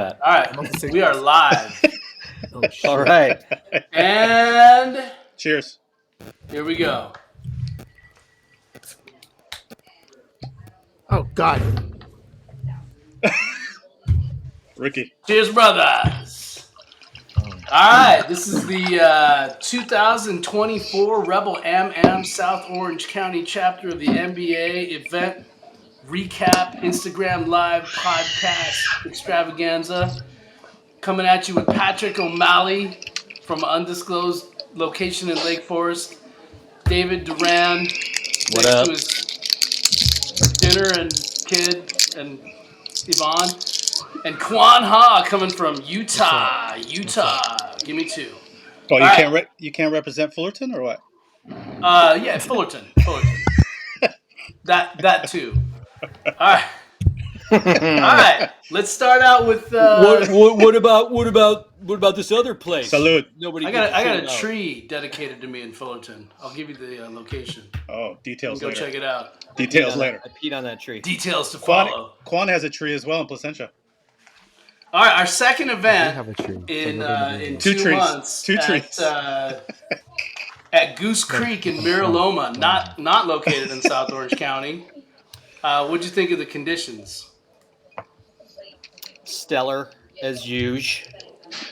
All right, we are live. Oh, shit. All right. And Cheers. here we go. Oh, God. Ricky. Cheers, brothers. All right, this is the 2024 Rebel Am South Orange County chapter of the NBA event recap Instagram live podcast extravaganza. Coming at you with Patrick O'Malley from an undisclosed location in Lake Forest. David Duran What next up? to his dinner and kid and Yvonne. And Quan Ha coming from Utah. Give me two. Oh, All right. you can't represent Fullerton or what? Yeah, Fullerton. That too. All right. All right. Let's start out with What about this other place? Salute. Nobody. I got a tree dedicated to me in Fullerton. I'll give you the location. Oh, You details can go later. check it out. Details later. I peed on that tree. Details to follow. Quan has a tree as well in Placentia. All right, our second We event have a tree. in Two 2 trees. months Two trees. At Goose Creek in Miraloma, not located in South Orange County. What'd you think of the conditions? Stellar as usual,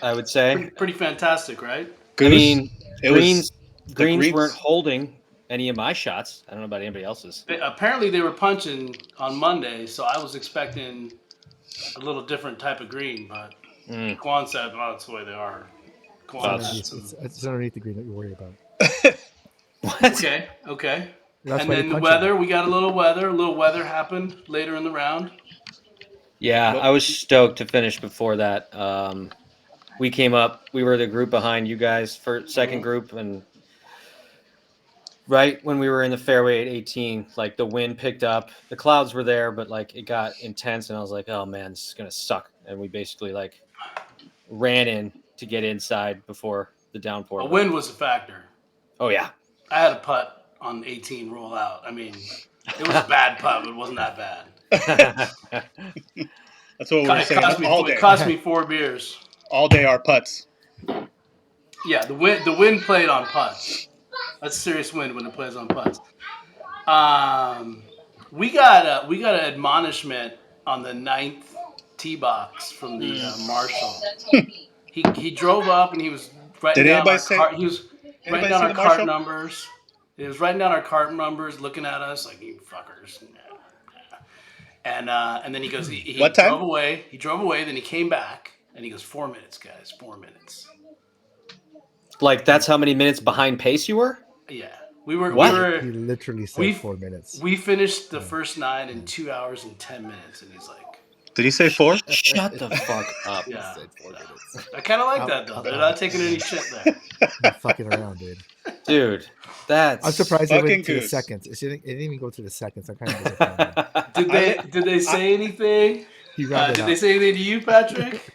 I would say. Pretty fantastic, right? I mean, Greens greens weren't holding any of my shots. I don't know about anybody else's. Apparently they were punching on Monday, so I was expecting a little different type of green, but Quan said, "Oh, that's the way they are." It's underneath the green that you're worried about. What? Okay. That's And why then they the punch weather, we got a little weather. A little weather happened later in the round. Yeah, I was stoked to finish before that. We came up. We were the group behind you guys for second group, and right when we were in the fairway at 18, like the wind picked up. The clouds were there, but like it got intense, and I was like, "Oh man, this is gonna suck." And we basically like ran in to get inside before the downpour. A wind was a factor. Oh yeah, I had a putt on 18 roll out. I mean, it was a bad putt, but it wasn't that bad. That's what we were saying all day. It cost me 4 beers. All day our putts. Yeah, the wind played on putts. That's serious wind when it plays on putts. We got an admonishment on the 9th tee box from the marshal. He drove up and he was writing down our cart. He was writing down our cart numbers. He was writing down our cart numbers, looking at us like, "You fuckers." And then he goes, he drove away. He drove away. Then he came back and he goes, 4 minutes, guys, 4 minutes. Like that's how many minutes behind pace you were? Yeah, we were. He literally said 4 minutes. We finished the first 9 in 2 hours and 10 minutes, and he's like, "Did he say 4? Shut the fuck up." Yeah, I kind of like that though. They're not taking any shit there. They're fucking around, Dude, that's. I'm surprised they went to the goose. seconds. It didn't even go to the seconds. I'm kind of disappointed. Did they say anything? Did they say anything to you, Patrick?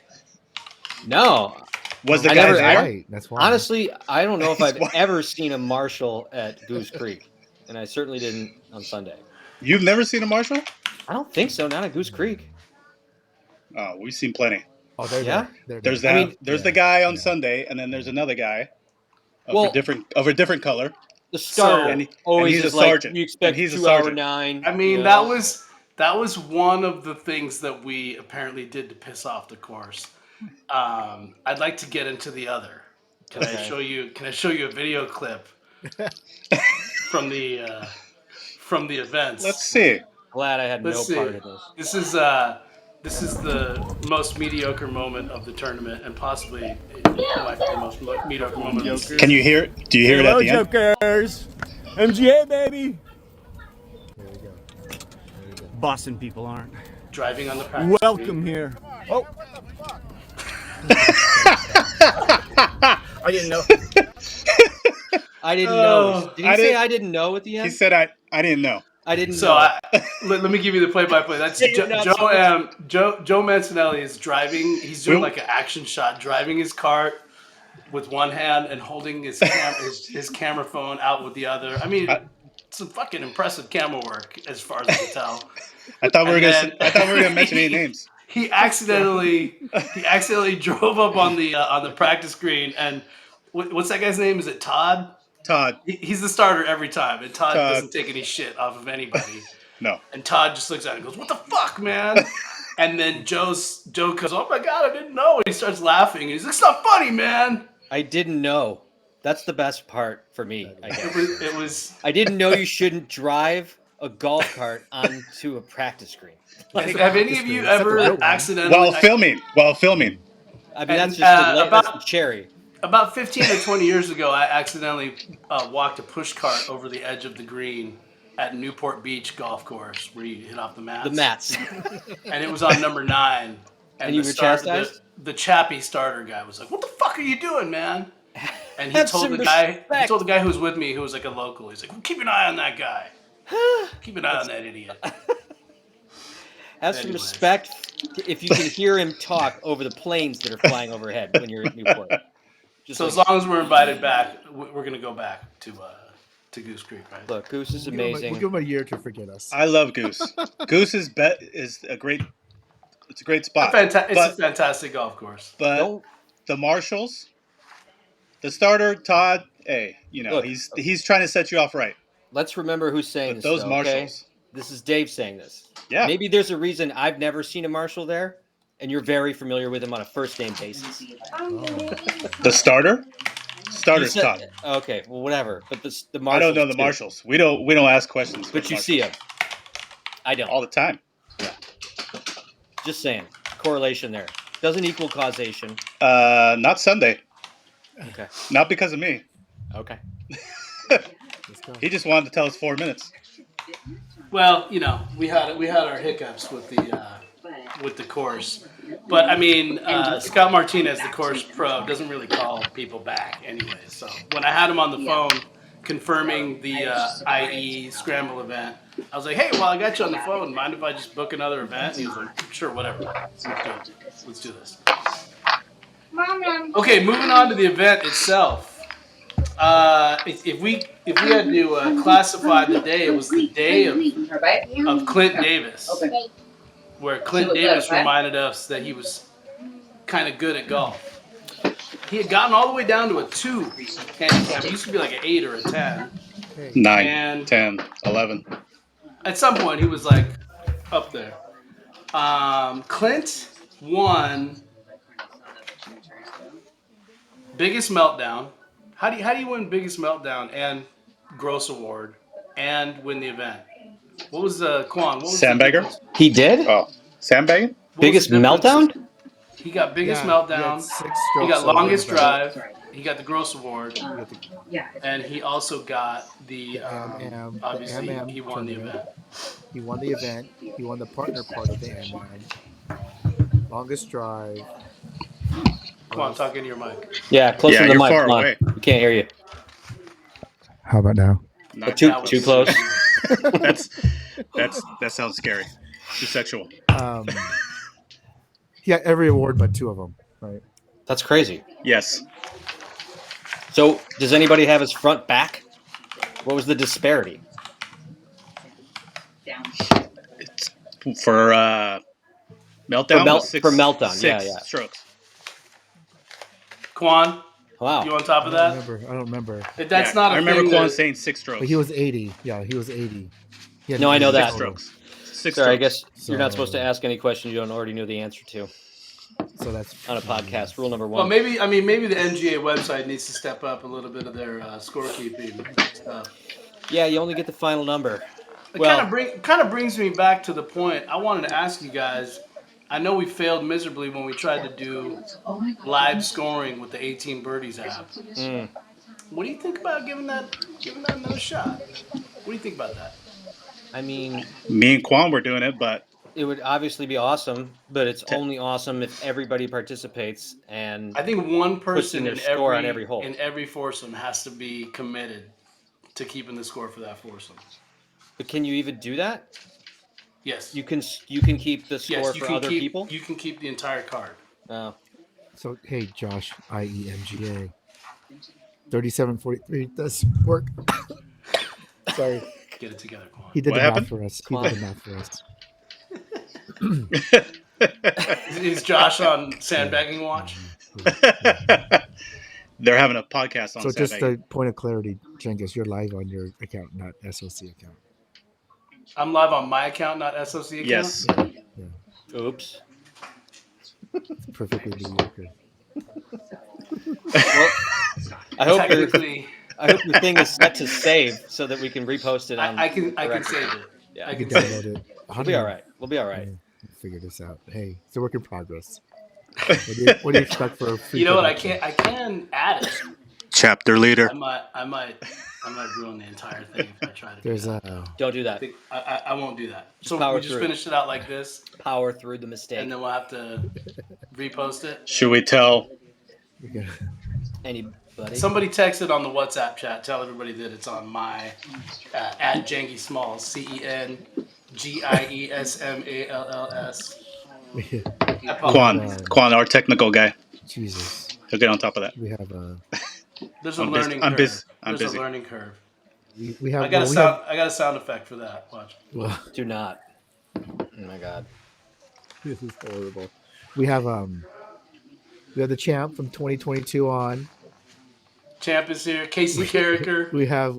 No. Was the guy there? Right, that's why. Honestly, I don't know if I've ever seen a marshal at Goose Creek, and I certainly didn't on Sunday. You've never seen a marshal? I don't think so. Not at Goose Creek. Oh, we've seen plenty. Oh, they're Yeah? there. There's there. that. There's the guy on Sunday, and then there's another guy of a different color. The starter and always he's is a like sergeant. you expect And he's a 2 hour sergeant. 9. I mean, you that know? was one of the things that we apparently did to piss off the course. I'd like to get into the other. Can I show you a video clip from the events? Let's see. Glad I had Let's no see. part of this. This is the most mediocre moment of the tournament, and possibly it might be the most mediocre moment of the season. Can you hear it? Do you hear it at the end? Jokers! MGA, baby! There we go. Boston people aren't. Driving on the practice Welcome here. Oh! I didn't know. I didn't know. Did he say I didn't know at the end? He said I didn't know. I didn't So know. let me give you the play-by-play. That's Joe Mancinelli is driving. He's doing like an action shot, driving his cart with one hand and holding his camera phone out with the other. I mean, some fucking impressive camera work as far as I can tell. I thought we were gonna mention any names. he accidentally drove up on the practice green, and what's that guy's name? Is it Todd? Todd. He's the starter every time, and Todd Todd. doesn't take any shit off of anybody. No. And Todd just looks at it and goes, "What the fuck, man?" And then Joe goes, "Oh my god, I didn't know." And he starts laughing, and he's like, "It's not funny, man." I didn't know. That's the best part for me, I guess. It was. I didn't know you shouldn't drive a golf cart onto a practice green. Like, Have any of you That's the real ever one. accidentally? While filming. I mean, that's And, just that's the cherry. About 15 or 20 years ago, I accidentally walked a push cart over the edge of the green at Newport Beach Golf Course, where you hit off the mats. The mats. And it was on number 9. And you were chastised? The chappy starter guy was like, "What the fuck are you doing, man?" And he Have told some the guy respect. who was with me, who was like a local. He's like, "Well, keep an eye on that guy. Keep an eye on that idiot." Have some Anyways. respect if you can hear him talk over the planes that are flying overhead when you're at Newport. Just So like, as long as we're invited back, we're gonna go back to Goose Creek, right? look, Goose is We'll give amazing. him a year to forget us. I love Goose. Goose is a great spot. It's a fantastic golf course. But Don't- the Marshalls, the starter Todd, hey, Look. he's trying to set you off right. Let's remember who's saying But this. those though, okay? Marshalls, This is Dave saying this. yeah, Maybe there's a reason I've never seen a Marshall there, and you're very familiar with him on a first name basis. the starter's You said- Todd. Okay, well, whatever. But the I Marshalls. don't know the too. Marshalls. We don't ask questions. But with you see Marshalls. him. I don't. all the time. Just saying. Correlation there. Doesn't equal causation. Not Sunday. Okay. Not because of me. Okay. Let's go. He just wanted to tell us 4 minutes. Well, we had our hiccups with the course, but I mean, Scott Martinez, the course pro, doesn't really call people back anyway. So when I had him on the phone confirming the IE scramble event, I was like, "Hey, well, I got you on the phone. Mind if I just book another event?" And he was like, "Sure, whatever. Let's do this." Okay, moving on to the event itself. If we had to classify the day, it was the day of Clint Davis, where Clint Davis reminded us that he was kind of good at golf. He had gotten all the way down to a 2 handicap. It used to be like an 8 or a 10. 9, And- 10, 11. At some point, he was like up there. Clint won biggest meltdown. How do you win biggest meltdown and gross award and win the event? What was Quan? What was the Sandbagger? difference? He did? Oh, sandbagging? What was Biggest the difference? meltdown? He got biggest Yeah, meltdown. he had 6 He strokes got over longest the- drive. He got the gross award, Yeah. and he also got the the obviously MM he won the tournament. event. He won the event. He won the partner part of the MM. Longest drive. Come on, talk into your mic. Yeah, closer Yeah, to the you're mic. far Come on. away. We can't hear you. How about now? Not Too That too was- close. that sounds scary. Too sexual. He got every award but 2 of them. Right. That's crazy. Yes. So, does anybody have his front back? What was the disparity? For meltdown. was for meltdown, six yeah. strokes. Quan, Wow. you on top of I that? don't remember. That's Yeah, not a I remember thing. Quan that- saying 6 strokes. But he was 80. Yeah, he was 80. He had No, I know 80 that. 6 total. strokes. 6 Sorry, I strokes. guess you're not supposed to ask any questions you don't already know the answer to So that's on a podcast. Rule number Well, 1. maybe the NGA website needs to step up a little bit of their scorekeeping stuff. Yeah, you only get the final number. It Well- kind of brings me back to the point I wanted to ask you guys. I know we failed miserably when we tried to do live scoring with the 18 Birdies app. Mm. What do you think about giving that another shot? What do you think about that? I mean, Me and Quan were doing it, but it would obviously be awesome, but it's only awesome if everybody participates. And I think one person their in score on every hole. in every foursome has to be committed to keeping the score for that foursome. but can you even do that? Yes. You can keep the score yes, you for can other keep, people. You can keep the entire card. Oh, so. Hey, Josh, IEMGA. 3743 does work. Sorry, Get it together, Quan. he did What the happened? math for us. He Come did on. the math for us. Is Josh on sandbagging watch? They're having a podcast on So just Saturday. a point of clarity, Genghis, you're live on your account, not SOC account. I'm live on my account, not SOC account. Yes. Yeah, Oops. it's perfectly mediocre. Well, I hope your Technically, thing is set to save so that we can repost it on. I can direct. save it. Yeah. I You can can save download it. it. We'll be all right. We'll be all right. We'll figure this out. Hey, it's a work in progress. What do you expect for? Free You know what? production? I can add it. Chapter leader. I might ruin the entire thing if I try to. There's do that. a. Don't do that. I won't do that. So power we just through. finished it out like this, Power through the mistake. and then we'll have to repost it. Should we tell? Anybody? Somebody texted on the WhatsApp chat. Tell everybody that it's on my at Jengy Smalls, CENGIESMALLS. Quan, our technical guy. Jesus. He'll get on top of that. We have a. There's a I'm learning busy. I'm curve. busy. I'm There's busy. a learning curve. We have. I got well, I got a sound effect for that. Watch. Well, Do not. Oh my god. this is horrible. We have the champ from 2022 on. Champ is here. Casey Carricker. We have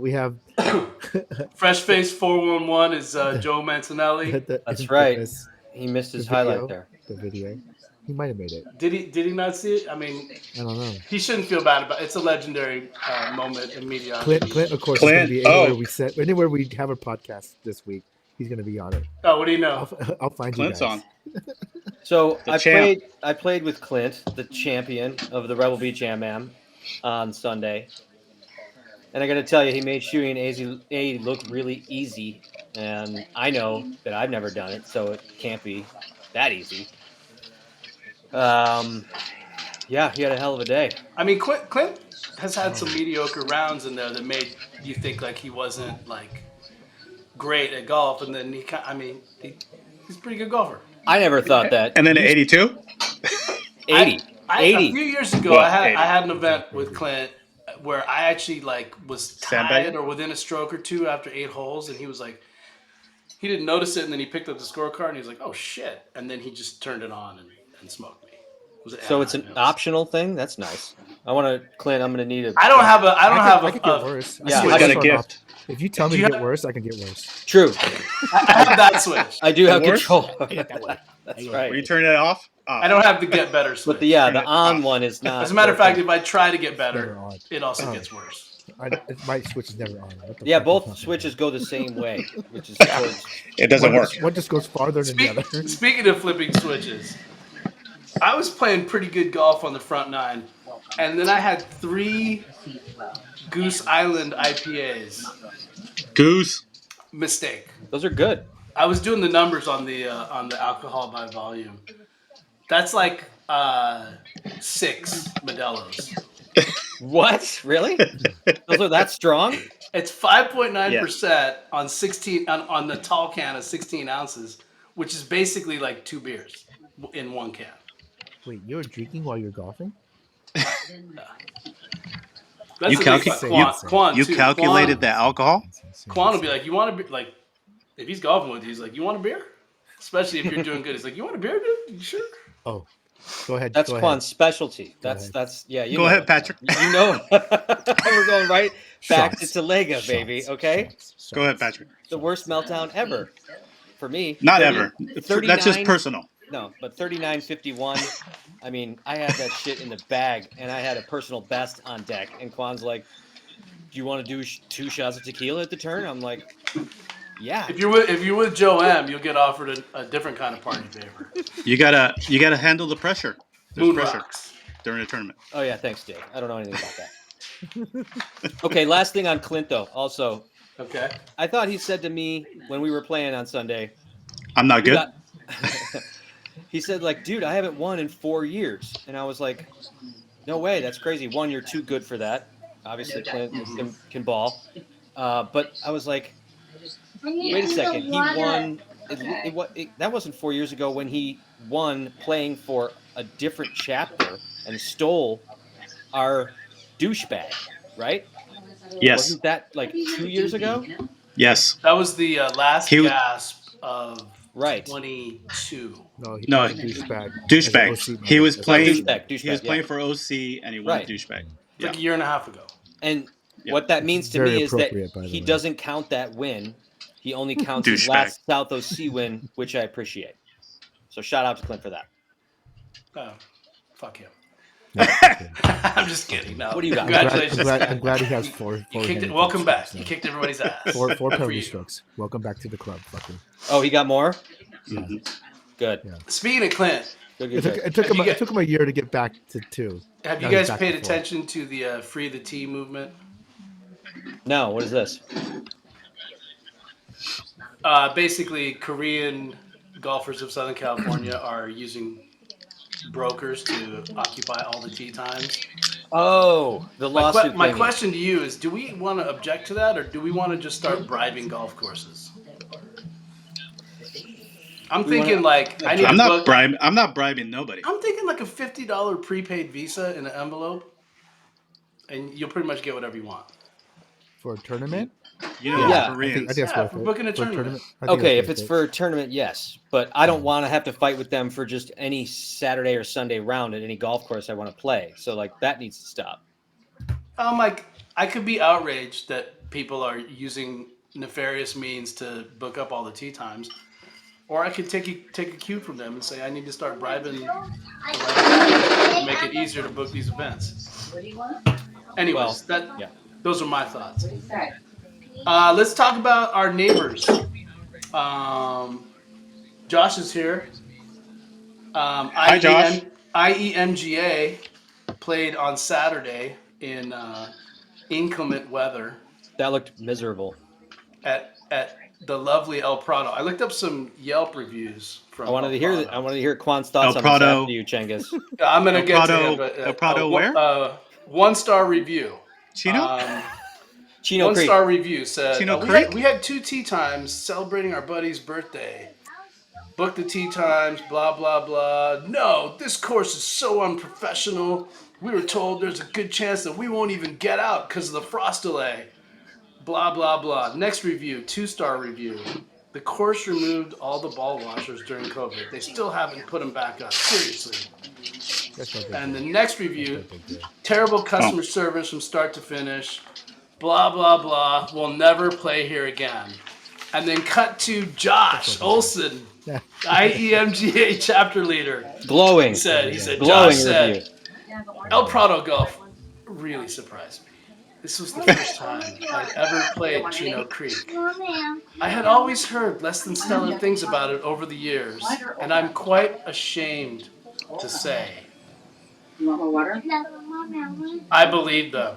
Fresh Face 411 is Joe Mancinelli. That's right. infamous- He missed his the video, highlight there. The video. He might have made it. Did he not see it? I mean, I don't know. he shouldn't feel bad about it. It's a legendary moment in mediocrity. Clint, of course, Clint, is going to be anywhere we have a podcast this week. He's going to be on it. Oh, what do you know? I'll find Clint's you guys. on. So The I champ. played with Clint, the champion of the Rebel Beach Am on Sunday. And I got to tell you, he made shooting A look really easy. And I know that I've never done it, so it can't be that easy. Yeah, he had a hell of a day. I mean, Clint has had some mediocre rounds in there that made you think like he wasn't like great at golf, and then he's a pretty good golfer. I never thought that. And then 82. 80. A 80. few years ago, Well, I 80. had an event with Clint where I actually like was tied Sandbagging? or within a stroke or two after 8 holes, and he was like, he didn't notice it, and then he picked up the scorecard and he was like, "Oh shit!" And then he just turned it on and smoked me. It was at So it's an Anaheim Hills. optional thing? That's nice. Clint, I'm going to need a... I don't have a. I could get worse. Yeah, He's I got a switch gift. off. If you tell me Do to you get have- worse, I can get worse. True. I have that switch. I do have Worse? control. That's right. Will you turn it off? I don't have the get better switch. But the Turn it on off. one is not. As a matter of fact, working. if I try to get Never better, on. it also Oh. gets worse. My switch is never on. What the Yeah, fuck both is switches go the same way, which is towards... It doesn't one, work. One just goes farther than the other. Speaking of flipping switches, I was playing pretty good golf on the front nine, and then I had 3 Goose Island IPAs. Goose. Mistake. Those are good. I was doing the numbers on the alcohol by volume. That's like 6 Modelo's. What? Really? Those are that strong? It's 5.9% on 16 on the tall can of 16 ounces, which is basically like 2 beers in one can. Wait, you're drinking while you're golfing? That's You the calcu- thing about Quan, You too. calculated the alcohol? Quan will be like, "You want a beer?" Like, if he's golfing with you, he's like, "You want a beer?" Especially if you're doing good, he's like, "You want a beer, dude? You sure?" Oh, go ahead. That's go Quan's specialty. Go That's ahead. yeah. You Go know ahead, it. Patrick. You know, we're going right back Shots. to Talega, Shots. baby. Okay, Shots. Go ahead, Patrick. the worst meltdown ever for me. Not 30 ever. 39 That's just personal. No, but 39.51. I mean, I had that shit in the bag, and I had a personal best on deck. And Quan's like, "Do you want to do 2 shots of tequila at the turn?" I'm like, "Yeah." If you're with Joe M, you'll get offered a different kind of party favor. You gotta handle the pressure. There's Moon pressure rocks. during a tournament. Oh yeah, thanks, Dave. I don't know anything about that. Okay, last thing on Clint though. Also, Okay. I thought he said to me when we were playing on Sunday, I'm not good. he said like, "Dude, I haven't won in 4 years," and I was like, "No way, that's crazy. One, you're too good for that. Obviously, Clint can ball." But I was like, "Wait a second. He won. That wasn't 4 years ago when he won playing for a different chapter and stole our douchebag, right? Yes. Wasn't that like 2 years ago?" Yes. That was the last He was- gasp of Right. 22. No, he No, went douchebag. Douchebag. As an OC He was member. playing. Douchebag, He was yeah. playing for OC, and he went Right. douchebag. It's like a year and a half ago. And Yeah. what that means to Very me is that appropriate, by the he way. doesn't count that win. He only counts his Douchebag. last South OC win, which I appreciate. So shout out to Clint for that. Oh, fuck him. Yeah, okay. I'm just kidding. No. What do you got? Congratulations. I'm glad he has four. You kicked it. Welcome back. You kicked everybody's ass. Four Good for penalty you. strokes. Welcome back to the club, fucker. Oh, he got more? Mhm. Good. Yeah. Speaking of Clint, Good, It good, good. took him a year to get back to 2. have you Now he's guys back paid to 4. attention to the Free the Tea movement? No, what is this? Basically, Korean golfers of Southern California are using brokers to occupy all the tee times. Oh, the lawsuit. My thingy. question to you is, do we want to object to that, or do we want to just start bribing golf courses? I'm thinking like I need I'm to not book. bribing. I'm not bribing nobody. I'm thinking like a $50 prepaid Visa in an envelope, and you'll pretty much get whatever you want. For a tournament? You know, Yeah. Koreans. I think it's worth for it. booking a For tournament. I think Okay, that's if it's worth for a tournament, yes. But I don't want to have to fight with them for just any Saturday or Sunday round at any golf course I want to play. So, like, that needs to stop. Like I could be outraged that people are using nefarious means to book up all the tee times, or I could take a cue from them and say I need to start bribing the right guy to make it easier to book these events. Anyways, yeah. those are my thoughts. Let's talk about our neighbors. Josh is here. Hi, Josh. IEMGA played on Saturday in inclement weather That looked miserable. at the lovely El Prado. I looked up some Yelp reviews from. I wanted to hear that. I wanted to hear Quan's thoughts El on Prado. this after you, Chengiz. I'm gonna El get to Prado- him, but El Prado where? 1-star review. Chino? Chino Creek. 1-star review said Chino we Creek? had 2 tee times celebrating our buddy's birthday. Booked the tee times, blah blah blah. No, this course is so unprofessional. We were told there's a good chance that we won't even get out because of the frost delay. Blah blah blah. Next review, 2-star review. The course removed all the ball washers during COVID. They still haven't put them back up. Seriously. That's not good. And the next review, That's not good. terrible customer service from start to finish. Blah blah blah. We'll never play here again. And then cut to Josh Olson, IEMGA chapter leader. Glowing. He said, Glowing Josh said, review. El Prado Golf really surprised me. This was the first time I'd ever played Chino Creek. I had always heard less than stellar things about it over the years, and I'm quite ashamed to say You want more water? I believe them.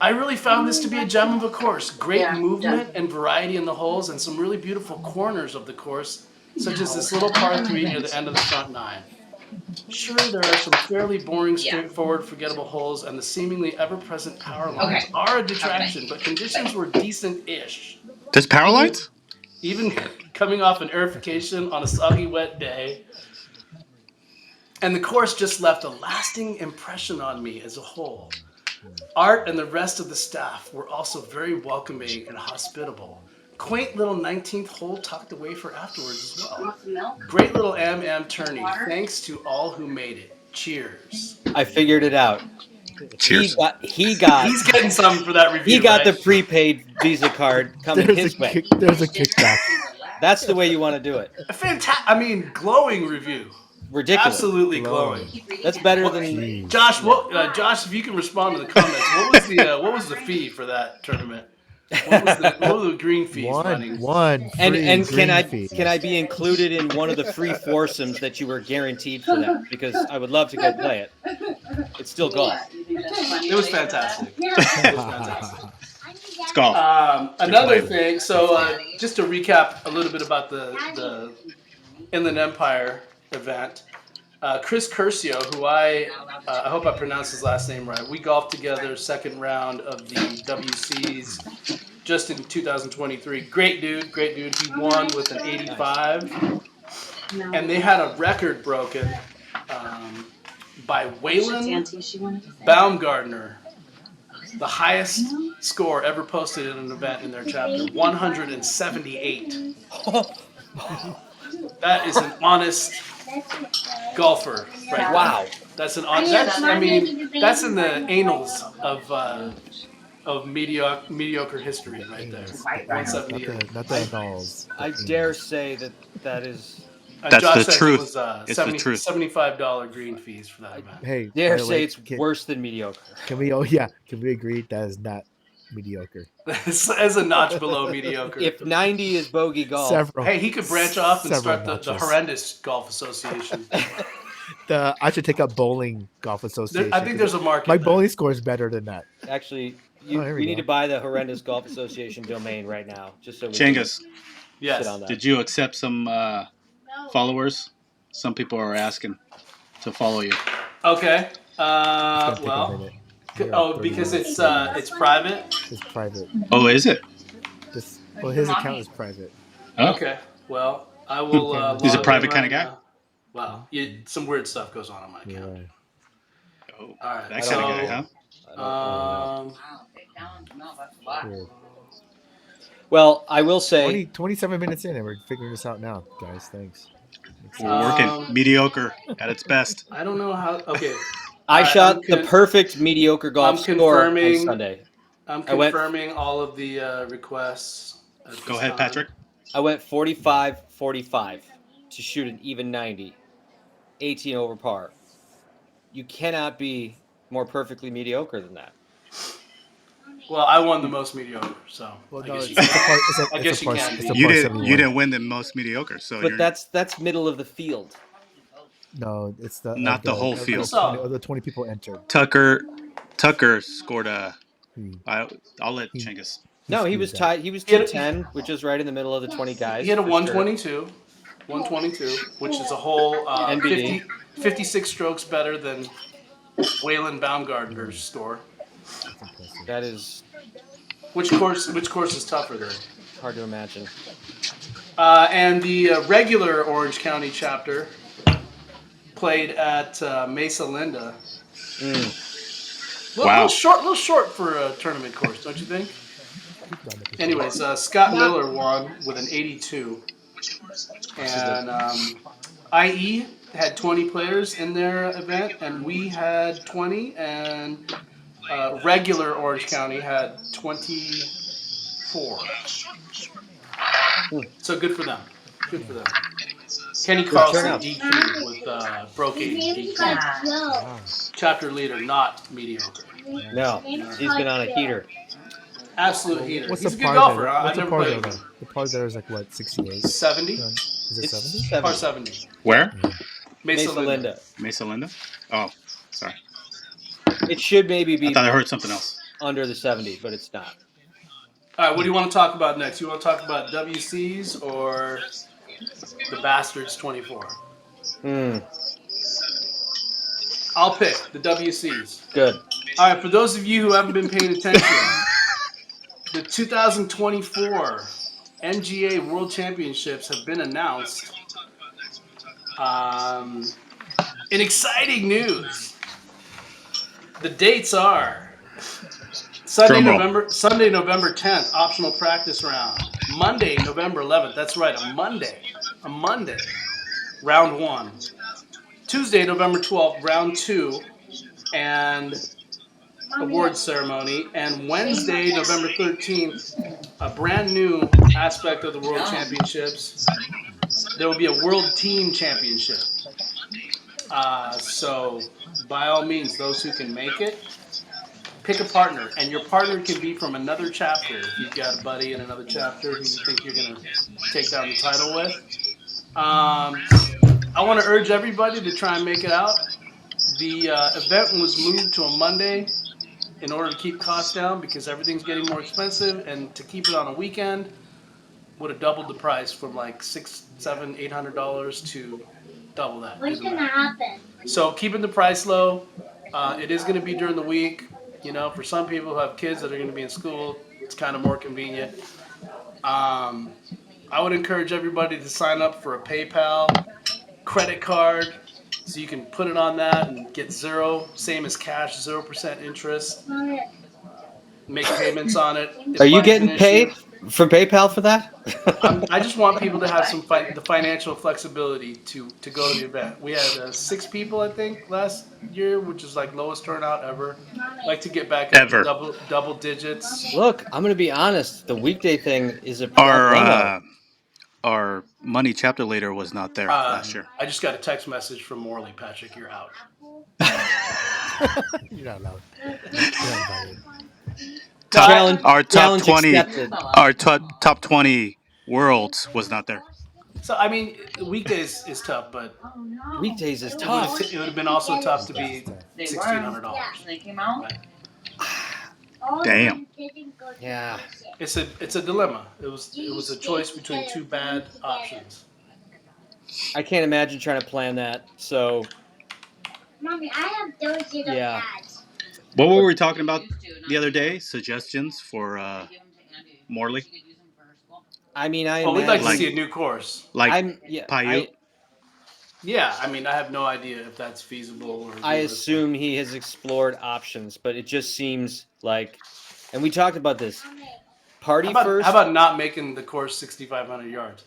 I really found this to be a gem of a course. Great Yeah, movement and variety in the holes, and some really beautiful corners of the course, such as this little par 3 near the end of the front 9. Sure, there are some fairly boring, straightforward, forgettable holes, and the seemingly ever-present power lines Okay. are a detraction, but conditions were decent-ish. There's power lights? Even coming off an airification on a soggy, wet day. And the course just left a lasting impression on me as a whole. Art and the rest of the staff were also very welcoming and hospitable. Quaint little 19th hole tucked away for afterwards as well. Want some milk? Great little am tourney. Thanks to all who made it. Cheers. I figured it out. Cheers. He got He's getting something for that review. he got right? the prepaid Visa card coming his way. There's a kickback. That's the way you want to do it. A glowing review. Ridiculous. Absolutely glowing. That's better than Jeez. Josh, Josh, if you can respond to the comments, what was the fee for that tournament? What were the green fees running? One and free can green fee. I be included in one of the free foursomes that you were guaranteed for that? Because I would love to go play it. It's still golf. It was fantastic. It was fantastic. It's golf. Another thing, so just to recap a little bit about the Inland Empire event, Chris Curcio, who I hope I pronounced his last name right, we golfed together second round of the WCs just in 2023. Great dude. He won with an 85. And they had a record broken by Waylon Baumgartner, the highest score ever posted in an event in their chapter, 178. That is an honest golfer right there. Wow. That's an honest. That's in the annals of mediocre history right there. Anus. 178. Not the dolls. I dare say that is. And That's Josh the says truth. it was It's the truth. $75 green fees for that I- event. Hey, by Dare the say way, it's worse than mediocre. Can we? Oh yeah. Can we agree that is not mediocre? As a notch below mediocre. If 90 is bogey golf, Several. Hey, he could branch off and several start the notches. horrendous golf association. I should take up bowling golf association. I think there's a market. My there. bowling score is better than that. actually, here we we need go. to buy the horrendous golf association domain right now, just so we can Changus, Yes. sit on that. did you accept some followers? Some people are asking to follow you. Okay. It's gonna take a Well. minute. Here, Oh, 30 because minutes. it's private. It's private. Oh, is it? Well, his account is private. Oh. Okay. Well, I will. He's a log private in kind of right guy? now. Wow. Some weird stuff goes on my Yeah. account. Oh, All right. that So, kind of guy, huh? I don't know. Here. Well, I will say 27 minutes in, and we're figuring this out now, guys. Thanks. We're working mediocre at its best. I don't know how. Okay. I Alright, shot I'm the perfect mediocre golf I'm score on confirming- Sunday. I'm I went- confirming all of the requests. at Go this ahead, time. Patrick. I went 45-45 to shoot an even 90, 18 over par. You cannot be more perfectly mediocre than that. Well, I won the most mediocre, so Well, I no, guess it's you a can. par, it's a, I it's guess a you par, can it's be. a You par didn't. 71. You didn't win the most mediocre, so But you're that's middle of the field. No, it's the Not the whole field. The 20 people entered. Tucker scored a. Hmm. I'll let He- Chingus. No, he screwed was that. tied. He was He had a- 210, which is right in the middle of the 20 guys. He had a for sure. 122, which is a whole NBD. 56 strokes better than Waylon Baumgartner's score. That's impressive. That is Which course is tougher there? hard to imagine. And the regular Orange County chapter played at Mesa Linda. Wow. Little short for a tournament course, don't you think? Anyways, Scott Miller won with an 82, and IE had 20 players in their event, and we had 20, and regular Orange County had 24. So good for them. Good for them. Kenny Carlson turnout. DQ with Brocade DQ. Chapter leader, not mediocre. No, he's been on a heater. Absolute heater. What's He's a the good par golfer. there? I've What's the never par played there? with Though? him. The par there is like what, 68? 70? Is it It's 70? Par 70. 70. Where? Mesa Linda. Linda. Mesa Linda. Oh, sorry. It should maybe I be thought I heard something else. under the 70, but it's not. All right, what do you want to talk about next? You want to talk about WCs or the Bastards 24? I'll pick the WCs. Good. All right, for those of you who haven't been paying attention, the 2024 NGA World Championships have been announced. In exciting news, the dates are Sunday, Drum roll. November 10th, optional practice round. Monday, November 11th. That's right, a Monday, round 1. Tuesday, November 12th, round 2, and award ceremony. And Wednesday, November 13th, a brand new aspect of the World Championships. There will be a World Team Championship. So, by all means, those who can make it, pick a partner. And your partner can be from another chapter. If you've got a buddy in another chapter who you think you're going to take down the title with. I want to urge everybody to try and make it out. The event was moved to a Monday in order to keep costs down because everything's getting more expensive, and to keep it on a weekend would have doubled the price from like $600, $700, $800 to double that. What's gonna happen? So keeping the price low. It is going to be during the week. You know, for some people who have kids that are going to be in school, it's kind of more convenient. I would encourage everybody to sign up for a PayPal credit card so you can put it on that and get zero, same as cash, 0% interest. Make payments on it. If Are you money's an getting paid? issue- For PayPal for that? I just want people to have the financial flexibility to go to the event. We had 6 people, I think, last year, which is like lowest turnout ever. Like to get back up to Ever. double digits. Look, I'm gonna be honest. The weekday thing is a Our problemo. our money chapter leader was not there last year. I just got a text message from Morley. Patrick, you're out. You're not allowed. You're not invited. Our top Challenge 20, accepted. our top 20 worlds was not there. So I mean, weekdays is tough, but Weekdays is it tough. would have been also tough to be They were. $1,600. They came out. Right. Damn. Yeah. It's a dilemma. It was a choice between 2 bad options. I can't imagine trying to plan that. So Mommy, I have those little Yeah. pads. What were we talking about the other day? Suggestions for Morley? I mean, I Well, we'd like to imagine see a new course. Like I Yeah, I mean, I have no idea if that's feasible or. I realistic. assume he has explored options, but it just seems like, and we talked about this. Party first. How about not making the course 6,500 yards?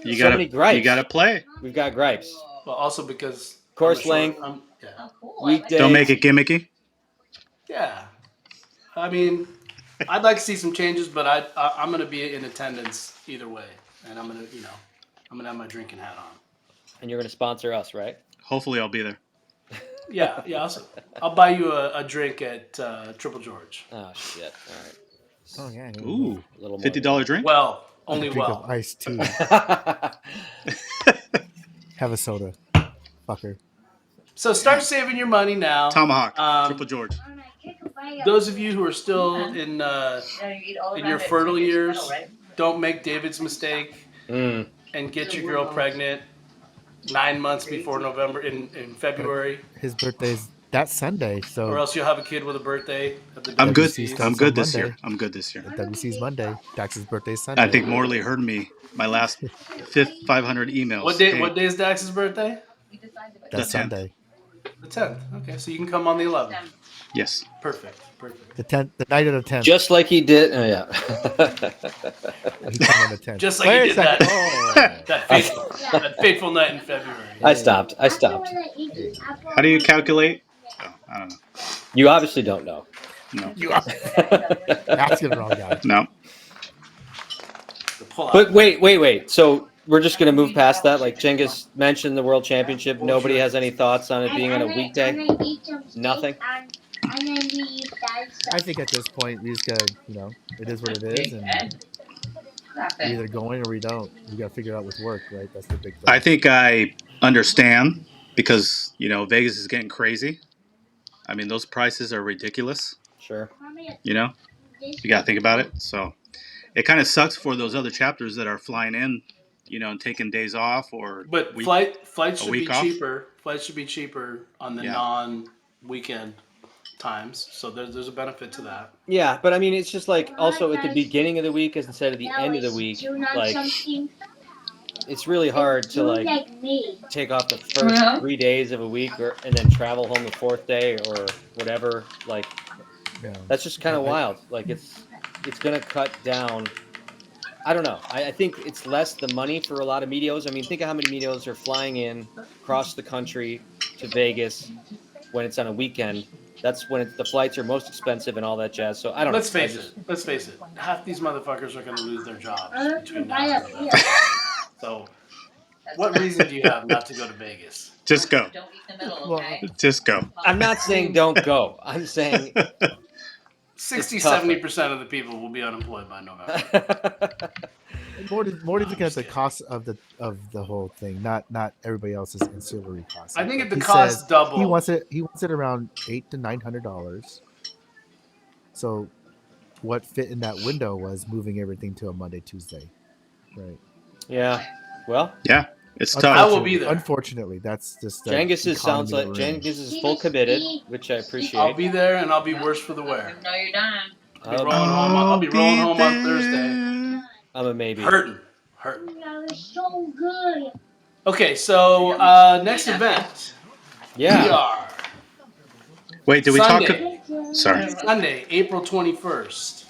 You So many gripes. You gotta play. We've got gripes. Well, also because Course I'm a short- length. yeah. Oh, cool. Weekdays. Don't make it gimmicky. Yeah, I mean, I'd like to see some changes, but I'm going to be in attendance either way, and I'm going to have my drinking hat on. And you're going to sponsor us, right? Hopefully, I'll be there. Yeah. I'll buy you a drink at Triple George. Oh shit! All right. Oh yeah. Ooh, A little more. $50 drink. Well, only Drink well. of ice too. Have a soda, fucker. So start saving your money now. Tomahawk, Triple George. Those of you who are still in Yeah, you eat all in around your it, fertile take it to the years, middle, right? don't make David's mistake and get your girl pregnant 9 months before November in February, His birthday's that Sunday, so or else you'll have a kid with a birthday at the I'm good. WCs. I'm starts good on this year. Monday. I'm good this year. WC's Monday. Dax's birthday's Sunday. I think Morley heard me. My last 500 emails. What day? Hey, What day is Dax's birthday? That's the 10th. Sunday. The 10th. Okay, so you can come on the 11th. Yes. Perfect. The 10th, the night of the 10th. Just like he did. Oh yeah. He come on the 10th. Just like Wait he a did that. second. That fateful night in February. I stopped. How do you calculate? Oh, I don't know. You obviously don't know. No. You are asking the wrong guy. No. The pull-out. But wait. So we're just gonna move past that. Like Cengiz mentioned, the World Championship. Nobody has any thoughts on it being on a weekday. Nothing? I think at this point we just gotta, it is what it is, and we're either going or we don't. We gotta figure it out with work, right? That's the big thing. I think I understand because, Vegas is getting crazy. I mean, those prices are ridiculous. Sure. You got to think about it. So it kind of sucks for those other chapters that are flying in, and taking days off or. But flights should be week off? cheaper. Flights should be cheaper on the Yeah. non-weekend times. So there's a benefit to that. Yeah, but I mean, it's just like also at the beginning of the week instead of the end of the week. Like, it's really hard to like take off the first 3 days of a week and then travel home the 4th day or whatever. Like, Yeah. that's just kind of wild. Like, it's gonna cut down. I don't know. I think it's less the money for a lot of medios. I mean, think of how many medios are flying in across the country to Vegas when it's on a weekend. That's when the flights are most expensive and all that jazz. So I don't know. Let's face it. Half these motherfuckers are going to lose their jobs between now and November. So, what reason do you have not to go to Vegas? Just go. Don't eat the middle, Well, okay? Just go. I'm not saying don't go. I'm saying 60-70% of the people will be unemployed by November. Morty's looking at the cost of the whole thing, not everybody else's ancillary costs. I think if the He cost says double, he wants it around $800 to $900. So, what fit in that window was moving everything to a Monday, Tuesday, right? yeah. Well, Yeah. It's I tough. will be there. Unfortunately, that's just the Cengiz sounds like economy we're in. Cengiz is full committed, which I appreciate. I'll be there and I'll be worse for the wear. No, you're done. I'll be rolling home on Thursday. I'm a maybe. Hurting. That was so good. Okay, so next event. We Yeah. are Wait, did we Sunday. talk? Sorry. Sunday, April 21st,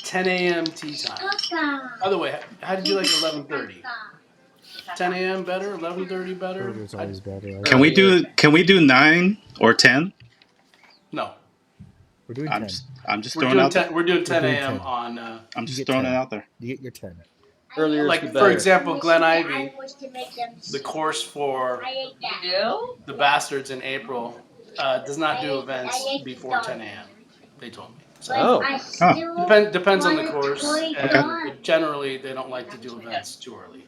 10 a.m. tea time. By the way, how did you like 11:30? 10 a.m. better? 11:30 better? Earlier's always better. Can we do 9 or 10? No. We're doing I'm 10. just We're throwing doing out there. 10. We're doing 10 doing a.m. 10. on. I'm You just get throwing 10. it out there. You get your 10. Earlier is Like, the for better. example, Glen Ivy, the The course for You do? the Bastards in April does not do events before 10 a.m. They told me. So Oh. depends on the course, and Okay. but generally they don't like to do events too early.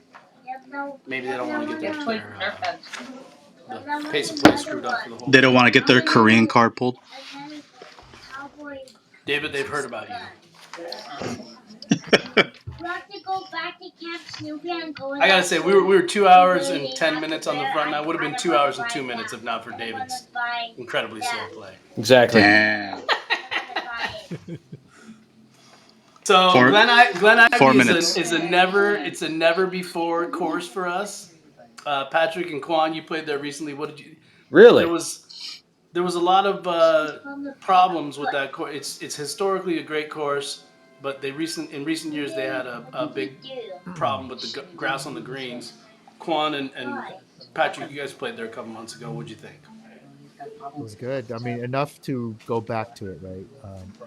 Maybe they don't want to get Toys their and Nerf heads. the pace of play screwed up for the whole. They don't want to get their Korean card pulled. David, they've heard about you. I gotta say, we were 2 hours and 10 minutes on the front nine. Would have been 2 hours and 2 minutes if not for David's incredibly slow play. Exactly. Damn. So Glen 4 Ivy minutes. is a never before course for us. Patrick and Quan, you played there recently. What did you? Really? There was a lot of problems with that course. It's historically a great course, but in recent years they had a big problem with the grass on the greens. Quan and Patrick, you guys played there a couple months ago. What'd you think? It was good. I mean, enough to go back to it, right?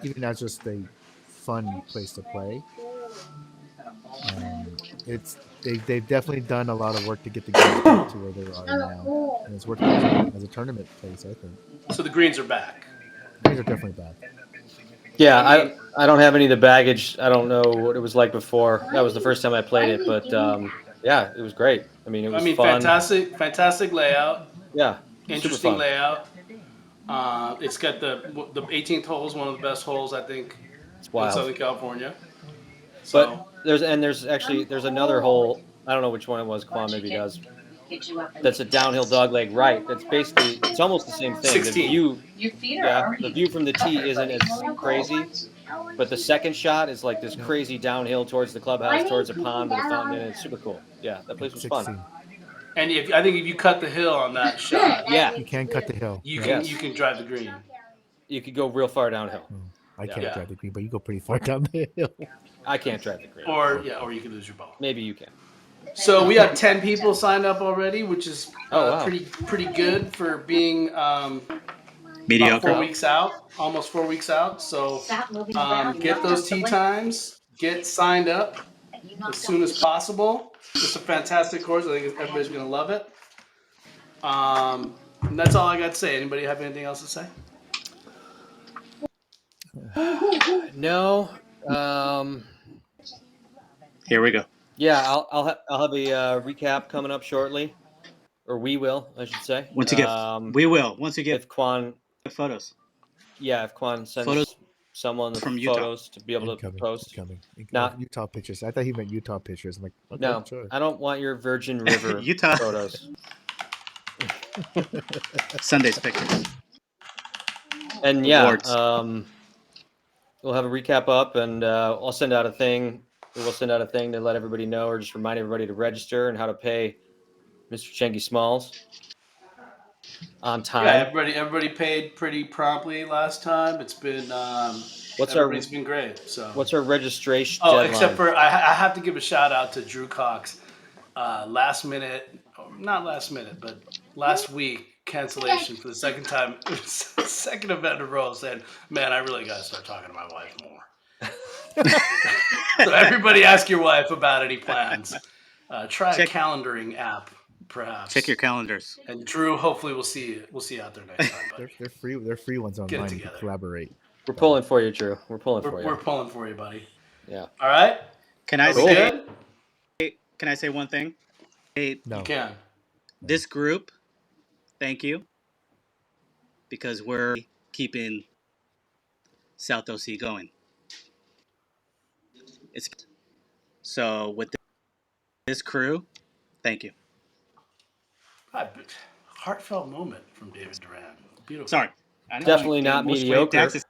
Even as just a fun place to play. They've definitely done a lot of work to get the games back to where they are now, and it's working as a tournament place, I think. So the greens are back. These are definitely back. Yeah, I don't have any of the baggage. I don't know what it was like before. That was the first time I played it, but yeah, it was great. I mean, it was fun. Fantastic layout. Yeah, Interesting super fun. layout. It's got the 18th hole is one of the best holes I think It's in wild. Southern California. So But there's another hole. I don't know which one it was. Quan maybe does. That's a downhill dogleg right. That's basically it's almost the same thing. 16. The view, Your feet are yeah, already the view from the tee isn't as crazy, but the second shot is like this crazy downhill towards the clubhouse, towards a pond with a fountain, and it's super cool. Yeah, that place was 16. fun. and I think if you cut the hill on that shot, Yeah, You can cut the hill. you Yeah. can you can drive the green. you could go real far downhill. I can't Yeah. drive the green, but you go pretty far down the hill. I can't drive the green. Or you could lose your ball. Maybe you can. So we have 10 people signed up already, which is Oh, wow. pretty good for being about Mediocre. 4 weeks out, almost 4 weeks out. So get those tee times, get signed up as soon as possible. It's a fantastic course. I think everybody's going to love it. And that's all I got to say. Anybody have anything else to say? No. Here we go. Yeah, I'll have a recap coming up shortly, or we will, I should say. Once you get If Quan, photos. yeah, if Quan sends Photos someone the from Utah. photos to be able to post. Incoming. Not- Utah pictures. I thought he meant Utah pictures. I'm like, okay, No, sure. I don't want your Virgin River Utah. photos. Sunday's pictures. And yeah, Awards. we'll have a recap up, and I'll send out a thing. We'll send out a thing to let everybody know, or just remind everybody to register and how to pay Mr. Chengi Smalls on time. Yeah, everybody paid pretty promptly last time. It's been everybody's been great. So What's our registration oh, deadline? except for I have to give a shout out to Drew Cox. Last minute, not last minute, but last week cancellation for the second time, second event in a row. Saying, "Man, I really got to start talking to my wife more." So everybody, ask your wife about any plans. Try a calendaring app, perhaps. Check your calendars. And Drew, hopefully, we'll see you out there next time. Buddy. They're free. They're free ones Get it online. You can together. collaborate. We're pulling for you, Drew. We're pulling for you. We're pulling for you, buddy. Yeah. All right. Can I Are we say? good? Can I say one thing? Hey, No. You can. this group, thank you, because we're keeping South OC going. It's so with this crew, thank you. Heartfelt moment from David Duran. Beautiful. Sorry, I know Definitely I'm not getting mediocre. Dax is-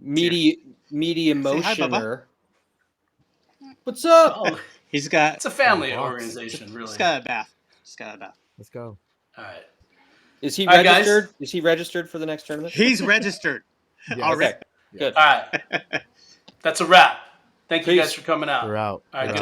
Media Say hi, Bubba. emotioner. What's up? Oh, He's got. it's a family Box. organization, really. He's got a bath. Let's go. All right. Is he All right, guys. registered? Is he registered for the next tournament? He's registered. Yes. Already. Good. All right. That's a wrap. Thank you Peace. guys for coming out. We're out. All right, We're good.